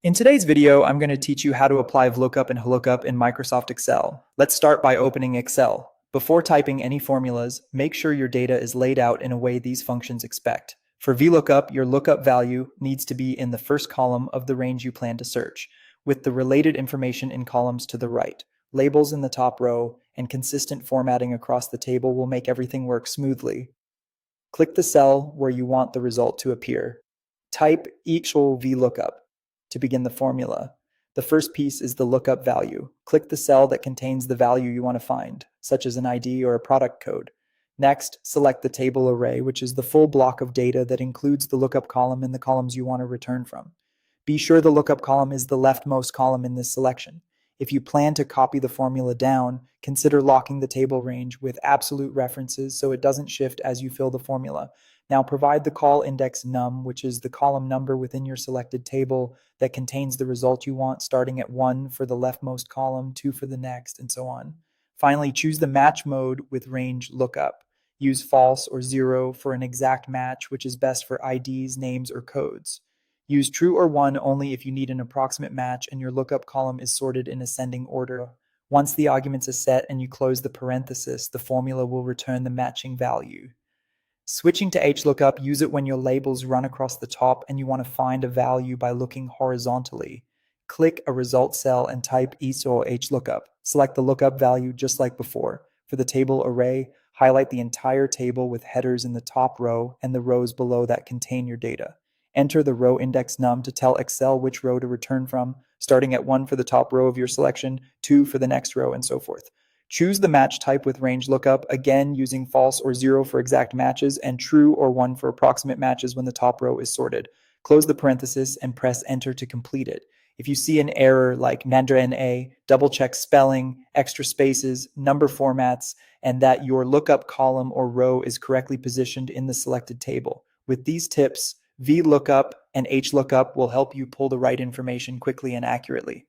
In today's video, I'm going to teach you how to apply VLOOKUP and HLOOKUP in Microsoft Excel. Let's start by opening Excel. Before typing any formulas, make sure your data is laid out in a way these functions expect. For VLOOKUP, your lookup value needs to be in the first column of the range you plan to search, with the related information in columns to the right. Labels in the top row and consistent formatting across the table will make everything work smoothly. Click the cell where you want the result to appear. Type equal VLOOKUP to begin the formula. The first piece is the lookup value. Click the cell that contains the value you want to find, such as an ID or a product code. Next, select the table array, which is the full block of data that includes the lookup column and the columns you want to return from. Be sure the lookup column is the leftmost column in this selection. If you plan to copy the formula down, consider locking the table range with absolute references so it doesn't shift as you fill the formula. Now provide the call index num, which is the column number within your selected table that contains the result you want, starting at 1 for the leftmost column, 2 for the next, and so on. Finally, choose the match mode with range lookup. Use false or 0 for an exact match, which is best for IDs, names, or codes. Use true or 1 only if you need an approximate match and your lookup column is sorted in ascending order. Once the arguments are set and you close the parenthesis, the formula will return the matching value. Switching to HLOOKUP, use it when your labels run across the top and you want to find a value by looking horizontally. Click a result cell and type ESOR HLOOKUP. Select the lookup value just like before. For the table array, highlight the entire table with headers in the top row and the rows below that contain your data. Enter the row index num to tell Excel which row to return from, starting at 1 for the top row of your selection, 2 for the next row, and so forth. Choose the match type with range lookup, again using false or 0 for exact matches and true or 1 for approximate matches when the top row is sorted. Close the parenthesis and press enter to complete it. If you see an error like NA, double check spelling, extra spaces, number formats, and that your lookup column or row is correctly positioned in the selected table. With these tips, VLOOKUP and HLOOKUP will help you pull the right information quickly and accurately.